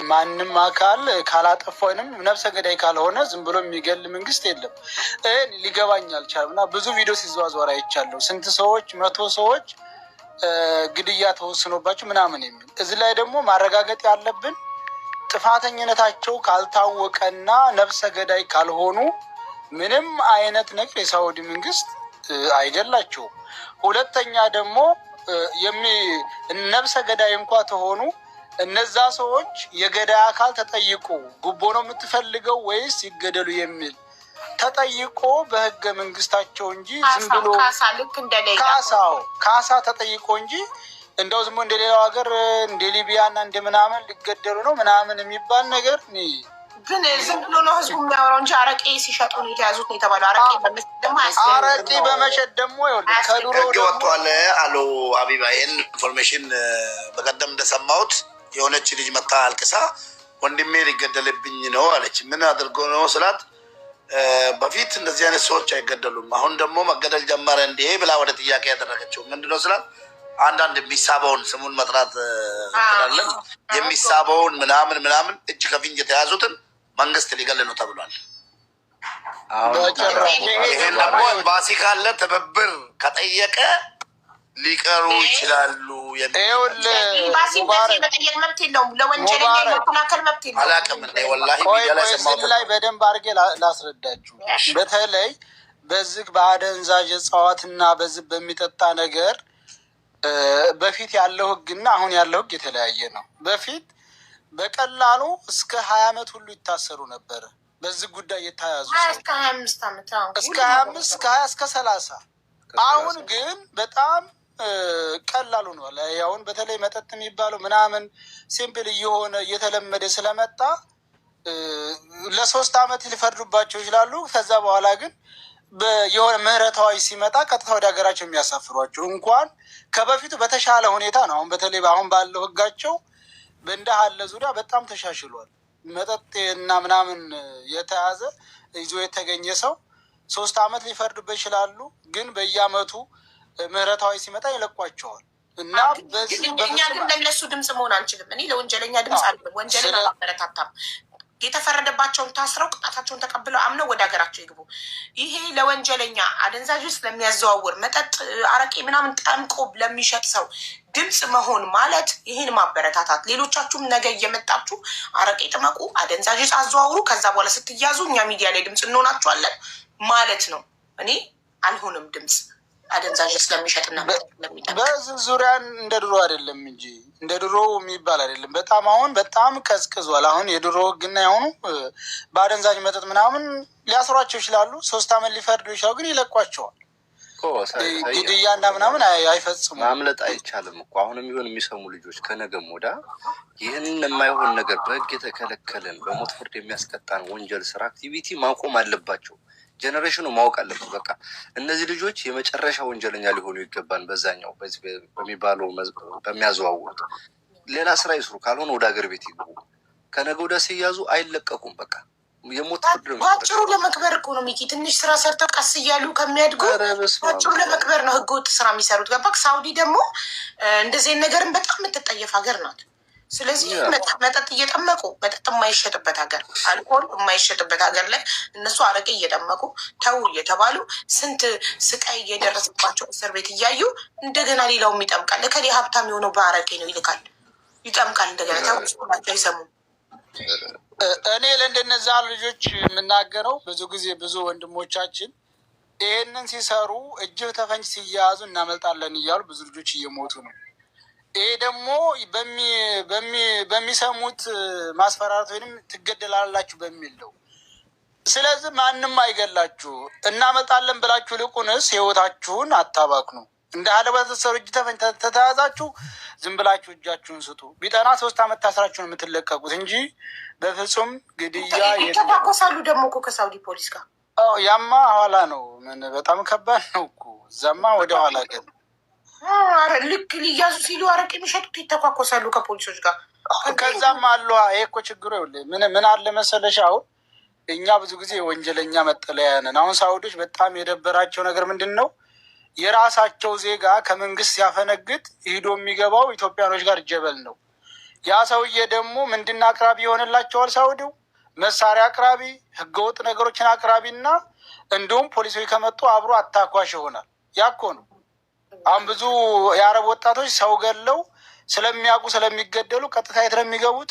ማንም አካል ካላጠፋ ወይንም ነፍሰ ገዳይ ካልሆነ ዝም ብሎ የሚገል መንግስት የለም። ሊገባኝ አልቻለም እና ብዙ ቪዲዮ ሲዘዋወር አይቻለሁ። ስንት ሰዎች 100 ሰዎች ግድያ ተወስኖባቸው ምናምን የሚል እዚህ ላይ ደግሞ ማረጋገጥ ያለብን ጥፋተኝነታቸው ካልታወቀና ነፍሰ ገዳይ ካልሆኑ ምንም አይነት ነገር የሳውዲ መንግስት አይገላቸውም። ሁለተኛ ደግሞ ነፍሰ ገዳይ እንኳ ተሆኑ እነዛ ሰዎች የገዳይ አካል ተጠይቆ ጉቦ ነው የምትፈልገው ወይስ ይገደሉ የሚል ተጠይቆ በህገ መንግስታቸው እንጂ ዝም ብሎ ካሳ ተጠይቆ እንጂ እንደው ዝም እንደሌላው ሀገር እንደ ሊቢያና እንደ ምናምን ሊገደሉ ነው ምናምን የሚባል ነገር ግን ዝም ብሎ ነው ህዝቡ የሚያወራው እንጂ አረቄ ሲሸጡ ነው የተያዙት የተባለው። አረቄ በመሸጥ ደግሞ ከድሮ ወጥቷል አሉ ሀቢባ። ይህን ኢንፎርሜሽን በቀደም እንደሰማሁት የሆነች ልጅ መታ አልቅሳ ወንድሜ ሊገደልብኝ ነው አለች። ምን አድርጎ ነው ስላት በፊት እንደዚህ አይነት ሰዎች አይገደሉም፣ አሁን ደግሞ መገደል ጀመረ እንዴ ብላ ወደ ጥያቄ ያደረገችው ምንድነው ስላት አንዳንድ የሚሳበውን ስሙን መጥራት እንችላለን የሚሳበውን ምናምን እጅ ከፍንጅ የተያዙትን መንግስት ሊገል ነው ተብሏል። ይሄን ደግሞ ኤምባሲ ካለ ትብብር ከጠየቀ ሊቀሩ ይችላሉ። ኤምባሲ መጠየቅ መብት የለውም፣ ለወንጀለኛ የመከላከል መብት የለውም። አላውቅም እኔ ወላሂ ላይ በደንብ አድርጌ ላስረዳችሁ። በተለይ በዚህ በአደንዛዥ እጽዋትና በዚህ በሚጠጣ ነገር በፊት ያለው ህግና አሁን ያለው ህግ የተለያየ ነው። በፊት በቀላሉ እስከ 20 ዓመት ሁሉ ይታሰሩ ነበር በዚህ ጉዳይ የተያዙ እስከ 25 ዓመት እስከ 25 እስከ 20 እስከ 30። አሁን ግን በጣም ቀላሉ ነው። አሁን በተለይ መጠጥ የሚባለው ምናምን ሲምፕል እየሆነ እየተለመደ ስለመጣ ለ3 ዓመት ሊፈርዱባቸው ይችላሉ። ከዛ በኋላ ግን የሆነ ምህረታዊ ሲመጣ ቀጥታ ወደ ሀገራቸው የሚያሳፍሯቸው እንኳን ከበፊቱ በተሻለ ሁኔታ ነው። አሁን በተለይ አሁን ባለው ህጋቸው በእንደ ሀለ ዙሪያ በጣም ተሻሽሏል። መጠጥ እና ምናምን የተያዘ ይዞ የተገኘ ሰው 3 ዓመት ሊፈርዱበት ይችላሉ። ግን በየአመቱ ምህረታዊ ሲመጣ ይለቋቸዋል። እና እኛ ግን ለነሱ ድምፅ መሆን አንችልም። እኔ ለወንጀለኛ ድምፅ አለ ወንጀልን አላበረታታም። የተፈረደባቸውን ታስረው ቅጣታቸውን ተቀብለው አምነው ወደ ሀገራቸው ይግቡ። ይሄ ለወንጀለኛ አደንዛዥ ስለሚያዘዋውር መጠጥ አረቄ ምናምን ጠምቆ ለሚሸጥ ሰው ድምፅ መሆን ማለት ይህን ማበረታታት። ሌሎቻችሁም ነገ እየመጣችሁ አረቄ ጥመቁ፣ አደንዛዥ አዘዋውሩ፣ ከዛ በኋላ ስትያዙ እኛ ሚዲያ ላይ ድምፅ እንሆናችኋለን ማለት ነው። እኔ አልሆንም ድምፅ አደንዛዥ ስለሚሸጥና በዚህ ዙሪያ እንደ ድሮ አይደለም እንጂ እንደ ድሮ የሚባል አይደለም። በጣም አሁን በጣም ቀዝቅዟል። አሁን የድሮ ህግና የሆኑ በአደንዛዥ መጠጥ ምናምን ሊያስሯቸው ይችላሉ። 3 ዓመት ሊፈርዱ ይችላሉ፣ ግን ይለቋቸዋል። ግድያና ምናምን አይፈጽሙም። ማምለጥ አይቻልም እኮ አሁንም ቢሆን የሚሰሙ ልጆች ከነገም ወዳ ይህንን የማይሆን ነገር በህግ የተከለከለን በሞት ፍርድ የሚያስቀጣን ወንጀል ስራ አክቲቪቲ ማቆም አለባቸው። ጀነሬሽኑ ማወቅ አለበት። በቃ እነዚህ ልጆች የመጨረሻ ወንጀለኛ ሊሆኑ ይገባን። በዛኛው በዚህ በሚባለው በሚያዘዋውሩት ሌላ ስራ ይስሩ፣ ካልሆነ ወደ ሀገር ቤት ይግቡ። ከነገ ወዲያ ሲያዙ አይለቀቁም። በቃ የሞት ፍርድ ነው። ባጭሩ ለመክበር እኮ ነው ሚኪ። ትንሽ ስራ ሰርተው ቀስ እያሉ ከሚያድጉ ባጭሩ ለመክበር ነው ህገወጥ ስራ የሚሰሩት። ገባክ? ሳውዲ ደግሞ እንደዚህ ነገርን በጣም የምትጠየፍ ሀገር ናት። ስለዚህ መጠጥ እየጠመቁ መጠጥ የማይሸጥበት ሀገር፣ አልኮል የማይሸጥበት ሀገር ላይ እነሱ አረቄ እየጠመቁ ተው እየተባሉ ስንት ስቃይ እየደረሰባቸው እስር ቤት እያዩ እንደገና ሌላውም ይጠምቃል። እከሌ ሀብታም የሆነው በአረቄ ነው ይልካል፣ ይጠምቃል። እንደገና ተውላቸው አይሰሙም። እኔ ለእንደነዛ ልጆች የምናገረው ብዙ ጊዜ ብዙ ወንድሞቻችን ይህንን ሲሰሩ እጅ ተፈንጅ ሲያያዙ እናመልጣለን እያሉ ብዙ ልጆች እየሞቱ ነው። ይሄ ደግሞ በሚሰሙት ማስፈራራት ወይም ትገደላላችሁ በሚል ነው። ስለዚህ ማንም አይገላችሁ፣ እናመልጣለን ብላችሁ ልቁንስ ህይወታችሁን አታባክኑ። እንደ አለበተሰሩ እጅ ተፈንጅ ተተያዛችሁ ዝም ብላችሁ እጃችሁን ስጡ። ቢጠና 3 ዓመት ታስራችሁ ነው የምትለቀቁት እንጂ በፍጹም ግድያ ይተኳኮሳሉ። ደግሞ እኮ ከሳውዲ ፖሊስ ጋር ያማ ኋላ ነው። ምን በጣም ከባድ ነው እኮ እዛማ ወደ ኋላ ግን ልክ ሊያዙ ሲሉ አረቄ የሚሸጡት ይተኳኮሳሉ ከፖሊሶች ጋር። ከዛም አሉ። ይሄ እኮ ችግሩ ምን አለ መሰለሽ፣ አሁን እኛ ብዙ ጊዜ የወንጀለኛ መጠለያ ነን። አሁን ሳውዲዎች በጣም የደበራቸው ነገር ምንድን ነው? የራሳቸው ዜጋ ከመንግስት ሲያፈነግጥ ሂዶ የሚገባው ኢትዮጵያኖች ጋር ጀበል ነው። ያ ሰውዬ ደግሞ ምንድን አቅራቢ ይሆንላቸዋል? ሳውዲው መሳሪያ አቅራቢ፣ ህገወጥ ነገሮችን አቅራቢ እና እንዲሁም ፖሊሶች ከመጡ አብሮ አታኳሽ ይሆናል። ያኮ ነው። አሁን ብዙ የአረብ ወጣቶች ሰው ገለው ስለሚያውቁ ስለሚገደሉ ቀጥታ የት ነው የሚገቡት?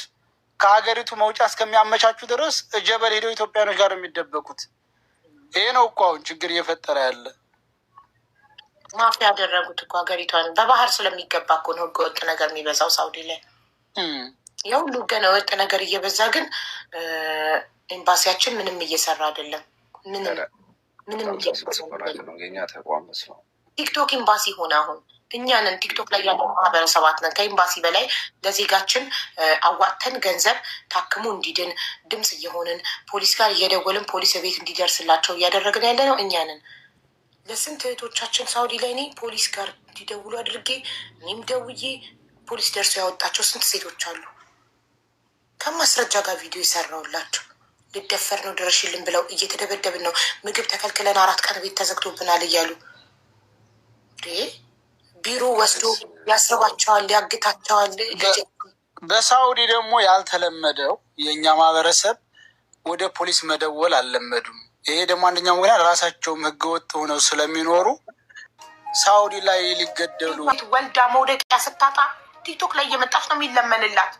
ከሀገሪቱ መውጫ እስከሚያመቻቹ ድረስ ጀበል ሄደው ኢትዮጵያኖች ጋር የሚደበቁት። ይሄ ነው እኮ አሁን ችግር እየፈጠረ ያለ። ማፊያ ያደረጉት እኮ ሀገሪቷን በባህር ስለሚገባ እኮ ነው ህገ ወጥ ነገር የሚበዛው ሳውዲ ላይ። የሁሉ ገና ወጥ ነገር እየበዛ ግን ኤምባሲያችን ምንም እየሰራ አይደለም። ምንም የኛ ተቋም ነው። ቲክቶክ ኤምባሲ ሆነ። አሁን እኛንን ቲክቶክ ላይ ያለ ማህበረሰባት ነን። ከኤምባሲ በላይ ለዜጋችን አዋጥተን ገንዘብ ታክሞ እንዲድን ድምፅ እየሆንን ፖሊስ ጋር እየደወልን ፖሊስ ቤት እንዲደርስላቸው እያደረግን ያለ ነው እኛንን። ለስንት እህቶቻችን ሳውዲ ላይ እኔ ፖሊስ ጋር እንዲደውሉ አድርጌ እኔም ደውዬ ፖሊስ ደርሶ ያወጣቸው ስንት ሴቶች አሉ። ከማስረጃ ጋር ቪዲዮ ይሰራውላቸው። ልደፈር ነው ድረሽልን ብለው እየተደበደብን ነው፣ ምግብ ተከልክለን 4 ቀን ቤት ተዘግቶብናል እያሉ ቢሮ ወስዶ ያስረባቸዋል፣ ያግታቸዋል። በሳውዲ ደግሞ ያልተለመደው የእኛ ማህበረሰብ ወደ ፖሊስ መደወል አልለመዱም። ይሄ ደግሞ አንደኛው ምክንያት ራሳቸውም ህገወጥ ሆነው ስለሚኖሩ ሳውዲ ላይ ሊገደሉ ወልዳ መውደቂያ ስታጣ ቲክቶክ ላይ እየመጣች ነው የሚለመንላት።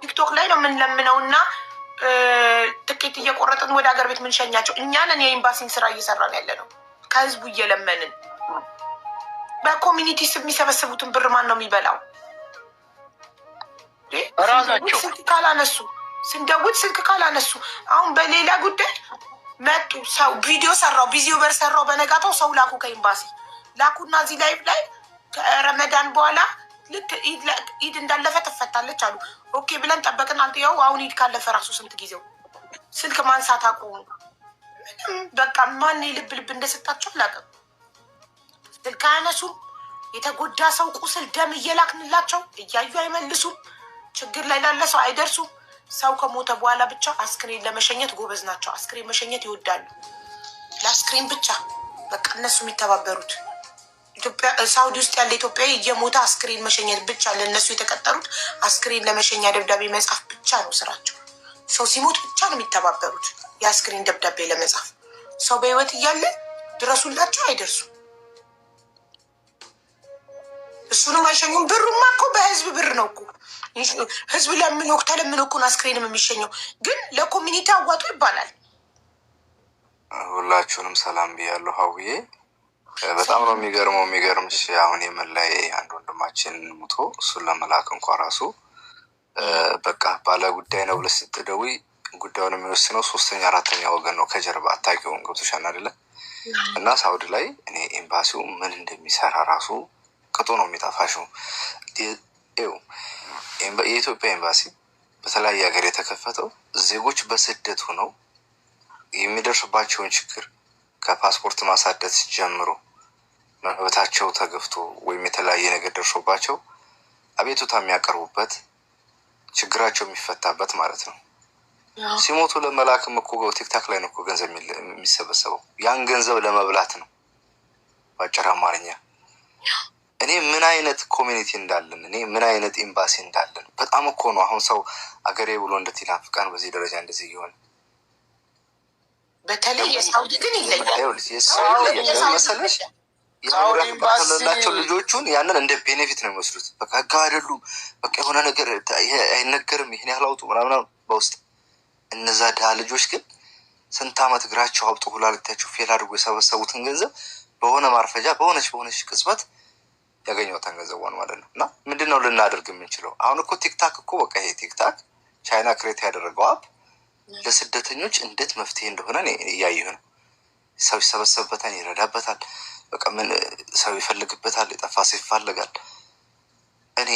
ቲክቶክ ላይ ነው የምንለምነው እና ትኬት እየቆረጥን ወደ ሀገር ቤት ምንሸኛቸው እኛንን። የኤምባሲን ስራ እየሰራን ያለ ነው ከህዝቡ እየለመንን። በኮሚኒቲ ስም የሚሰበስቡትን ብር ማን ነው የሚበላው? ራሳቸው ስልክ ካላነሱ ስንደውል ስልክ ካላነሱ። አሁን በሌላ ጉዳይ መጡ። ሰው ቪዲዮ ሰራው፣ ቪዲዮ ሰራው። በነጋታው ሰው ላኩ ከኤምባሲ ላኩና እዚህ ላይቭ ላይ ከረመዳን በኋላ ልክ ኢድ እንዳለፈ ትፈታለች አሉ። ኦኬ ብለን ጠበቅን። ያው አሁን ኢድ ካለፈ ራሱ ስንት ጊዜው ስልክ ማንሳት አቆሙ። ምንም በቃ ማን ልብ ልብ እንደሰጣቸው አላውቅም። ስልክ አያነሱም። የተጎዳ ሰው ቁስል ደም እየላክንላቸው እያዩ አይመልሱም። ችግር ላይ ላለ ሰው አይደርሱም። ሰው ከሞተ በኋላ ብቻ አስክሬን ለመሸኘት ጎበዝ ናቸው። አስክሬን መሸኘት ይወዳሉ። ለአስክሬን ብቻ በቃ እነሱ የሚተባበሩት ኢትዮጵያ ሳውዲ ውስጥ ያለ ኢትዮጵያዊ እየሞተ አስክሬን መሸኘት ብቻ ለእነሱ የተቀጠሩት አስክሬን ለመሸኛ ደብዳቤ መጻፍ ብቻ ነው ስራቸው። ሰው ሲሞት ብቻ ነው የሚተባበሩት የአስክሬን ደብዳቤ ለመጻፍ። ሰው በህይወት እያለ ድረሱላቸው አይደርሱም። እሱንም አይሸኙም። ብሩማ እኮ በህዝብ ብር ነው እኮ ህዝብ ለምን ወቅት ለምን እኮ አስክሬንም የሚሸኘው ግን ለኮሚኒቲ አዋጡ ይባላል። ሁላችሁንም ሰላም ብያለሁ። ሀውዬ በጣም ነው የሚገርመው። የሚገርምሽ አሁን የመላይ አንድ ወንድማችን ሙቶ እሱን ለመላክ እንኳ ራሱ በቃ ባለ ጉዳይ ነው ብለሽ ስትደውይ ጉዳዩን የሚወስነው 3ኛ 4ኛ ወገን ነው ከጀርባ አታውቂውም። ገብቶሻል አይደለ? እና ሳውዲ ላይ እኔ ኤምባሲው ምን እንደሚሰራ ራሱ ቅጡ ነው የሚጠፋሽው። የኢትዮጵያ ኤምባሲ በተለያየ ሀገር የተከፈተው ዜጎች በስደት ሆነው የሚደርስባቸውን ችግር ከፓስፖርት ማሳደስ ጀምሮ መብታቸው ተገፍቶ ወይም የተለያየ ነገር ደርሶባቸው አቤቱታ የሚያቀርቡበት ችግራቸው የሚፈታበት ማለት ነው። ሲሞቱ ለመላክም እኮ ቲክታክ ላይ ነው እኮ ገንዘብ የሚሰበሰበው። ያን ገንዘብ ለመብላት ነው በአጭር አማርኛ። እኔ ምን አይነት ኮሚኒቲ እንዳለን፣ እኔ ምን አይነት ኤምባሲ እንዳለን በጣም እኮ ነው። አሁን ሰው አገሬ ብሎ እንደት ይናፍቃን በዚህ ደረጃ እንደዚህ እየሆነ። በተለይ የሳውዲ ግን ይለያል። መሰለሽ ያላቸው ልጆቹን ያንን እንደ ቤኔፊት ነው የሚወስዱት። በቃ ህጋ አይደሉም። በቃ የሆነ ነገር አይነገርም፣ ይህን ያህል አውጡ ምናምን በውስጥ። እነዛ ድሃ ልጆች ግን ስንት ዓመት እግራቸው አብጦ ሁላልታቸው ፌል አድርጎ የሰበሰቡትን ገንዘብ በሆነ ማርፈጃ በሆነች ቅጽበት ያገኘውታን ገንዘቧን ማለት ነው። እና ምንድነው ልናደርግ የምንችለው? አሁን እኮ ቲክታክ እኮ በቃ ይሄ ቲክታክ ቻይና ክሬት ያደረገው አፕ ለስደተኞች እንዴት መፍትሄ እንደሆነ እያየሁ ነው። ሰው ይሰበሰብበታል፣ ይረዳበታል፣ በቃ ምን ሰው ይፈልግበታል፣ የጠፋ ሰው ይፋለጋል። እኔ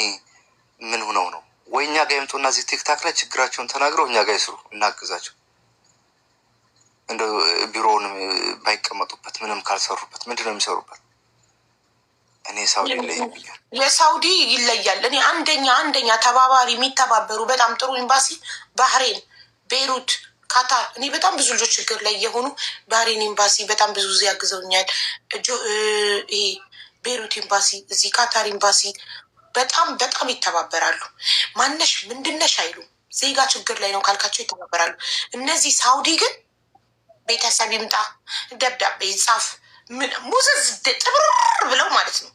ምን ሆነው ነው ወይ እኛ ጋር ይምጡና እዚህ ቲክታክ ላይ ችግራቸውን ተናግረው እኛ ጋር ይስሩ፣ እናግዛቸው። እንደ ቢሮውን ባይቀመጡበት ምንም ካልሰሩበት ምንድነው የሚሰሩበት? እኔ ሳውዲ ይለያል፣ የሳውዲ ይለያል። እኔ አንደኛ ተባባሪ የሚተባበሩ በጣም ጥሩ ኤምባሲ ባህሬን፣ ቤይሩት፣ ካታር። እኔ በጣም ብዙ ልጆች ችግር ላይ የሆኑ ባህሬን ኤምባሲ በጣም ብዙ ጊዜ ያግዘውኛል። ይሄ ቤይሩት ኤምባሲ፣ እዚህ ካታር ኤምባሲ በጣም በጣም ይተባበራሉ። ማነሽ ምንድነሽ አይሉም። ዜጋ ችግር ላይ ነው ካልካቸው ይተባበራሉ። እነዚህ ሳውዲ ግን ቤተሰብ ይምጣ ደብዳቤ ይጻፍ ሙዝዝ ጥብርር ብለው ማለት ነው።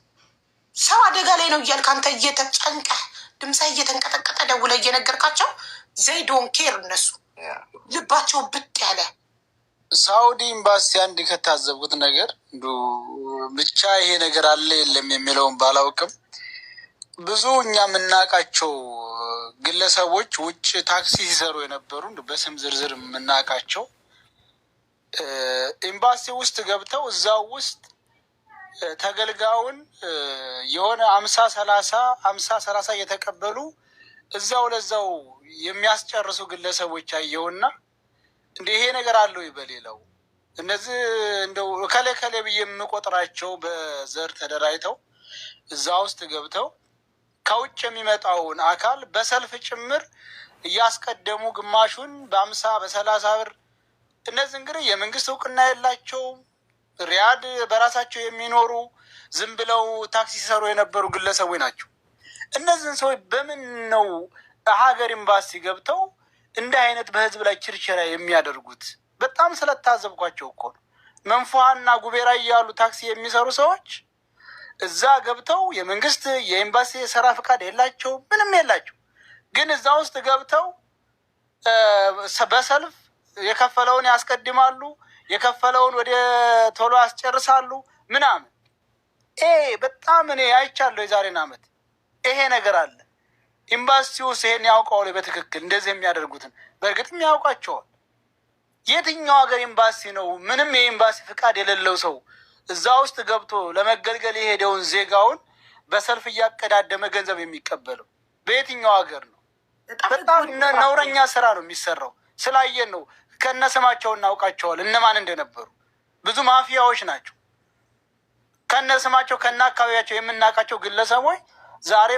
ሰው አደጋ ላይ ነው እያልክ አንተ እየተጨንቀህ ድምፃ እየተንቀጠቀጠ ደውለ እየነገርካቸው ዘይዶን ኬር እነሱ ልባቸው ብጥ ያለ። ሳውዲ ኤምባሲ አንድ ከታዘብኩት ነገር ብቻ ይሄ ነገር አለ የለም የሚለውን ባላውቅም ብዙ እኛ የምናውቃቸው ግለሰቦች ውጭ ታክሲ ሲሰሩ የነበሩ በስም ዝርዝር የምናውቃቸው ኤምባሲ ውስጥ ገብተው እዛው ውስጥ ተገልጋዩን የሆነ 50-30 እየተቀበሉ እዛው ለዛው የሚያስጨርሱ ግለሰቦች አየውና እንደ ይሄ ነገር አለው ይበሌለው እነዚህ እንደው ከሌ ብዬ የምቆጥራቸው በዘር ተደራጅተው እዛ ውስጥ ገብተው ከውጭ የሚመጣውን አካል በሰልፍ ጭምር እያስቀደሙ ግማሹን በ50-30 ብር። እነዚህ እንግዲህ የመንግስት እውቅና የላቸውም። ሪያድ በራሳቸው የሚኖሩ ዝም ብለው ታክሲ ሲሰሩ የነበሩ ግለሰቦች ናቸው። እነዚህን ሰዎች በምን ነው ሀገር ኤምባሲ ገብተው እንዲህ አይነት በህዝብ ላይ ችርቸራ የሚያደርጉት? በጣም ስለታዘብኳቸው እኮ ነው። መንፏና ጉቤራ እያሉ ታክሲ የሚሰሩ ሰዎች እዛ ገብተው የመንግስት የኤምባሲ የስራ ፍቃድ የላቸው ምንም የላቸው፣ ግን እዛ ውስጥ ገብተው በሰልፍ የከፈለውን ያስቀድማሉ፣ የከፈለውን ወደ ቶሎ ያስጨርሳሉ ምናምን። በጣም እኔ አይቻለሁ። የዛሬን ዓመት ይሄ ነገር አለ። ኤምባሲውስ ይሄን ያውቀዋል በትክክል እንደዚህ የሚያደርጉትን? በእርግጥም ያውቃቸዋል። የትኛው ሀገር ኤምባሲ ነው ምንም የኤምባሲ ፍቃድ የሌለው ሰው እዛ ውስጥ ገብቶ ለመገልገል የሄደውን ዜጋውን በሰልፍ እያቀዳደመ ገንዘብ የሚቀበለው? በየትኛው ሀገር ነው? በጣም ነውረኛ ስራ ነው የሚሰራው። ስላየን ነው። ከነስማቸው እናውቃቸዋል እነማን እንደነበሩ። ብዙ ማፊያዎች ናቸው። ከነስማቸው ከነ አካባቢያቸው የምናውቃቸው ግለሰቦች ዛሬ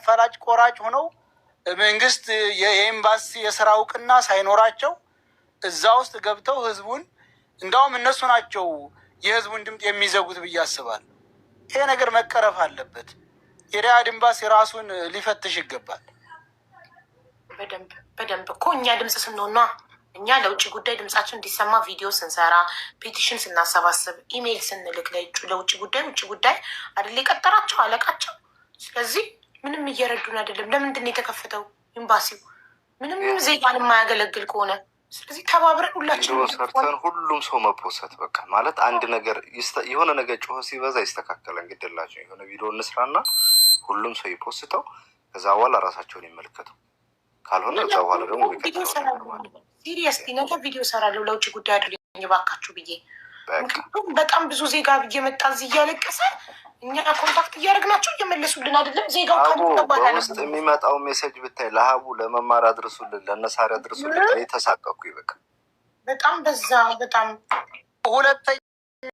ፈላጭ ቆራጭ ሆነው መንግስት የኤምባሲ የስራ እውቅና ሳይኖራቸው እዛ ውስጥ ገብተው ህዝቡን እንዳውም እነሱ ናቸው የህዝቡን ድምፅ የሚዘጉት ብዬ አስባለሁ። ይሄ ነገር መቀረፍ አለበት። የሪያድ ኤምባሲ ራሱን ሊፈትሽ ይገባል። በደንብ እኮ እኛ ድምፅ ስንሆን ነው። እኛ ለውጭ ጉዳይ ድምጻችን እንዲሰማ ቪዲዮ ስንሰራ፣ ፔቲሽን ስናሰባስብ፣ ኢሜይል ስንልክ ለውጭ ጉዳይ አይደል የቀጠራቸው አለቃቸው። ስለዚህ ምንም እየረዱን አይደለም። ለምንድን ነው የተከፈተው ኤምባሲው? ምንም ዜጋን የማያገለግል ከሆነ ስለዚህ ተባብረን ሁላችን ሰርተን ሁሉም ሰው መፖሰት በቃ ማለት አንድ ነገር የሆነ ነገር ጮኸ ሲበዛ ይስተካከላል። እንግዲላቸው የሆነ ቪዲዮ እንስራና ሁሉም ሰው ይፖስተው፣ ከዛ በኋላ ራሳቸውን ይመልከተው። ካልሆነ እዛ በኋላ ደግሞ ሲሪየስሊ ነገር ቪዲዮ ሰራለሁ ለውጭ ጉዳይ አድርገኝ ባካችሁ ብዬ። በጣም ብዙ ዜጋ እየመጣ እዚህ እያለቀሰ እኛ ኮንታክት እያደረግናቸው እየመለሱልን አይደለም። ዜጋው በውስጥ የሚመጣው ሜሴጅ ብታይ ለሀቡ ለመማር አድርሱልን፣ ለነሳሪ አድርሱልን። ተሳቀኩ ይበቃ። በጣም በዛ በጣም ሁለተኛ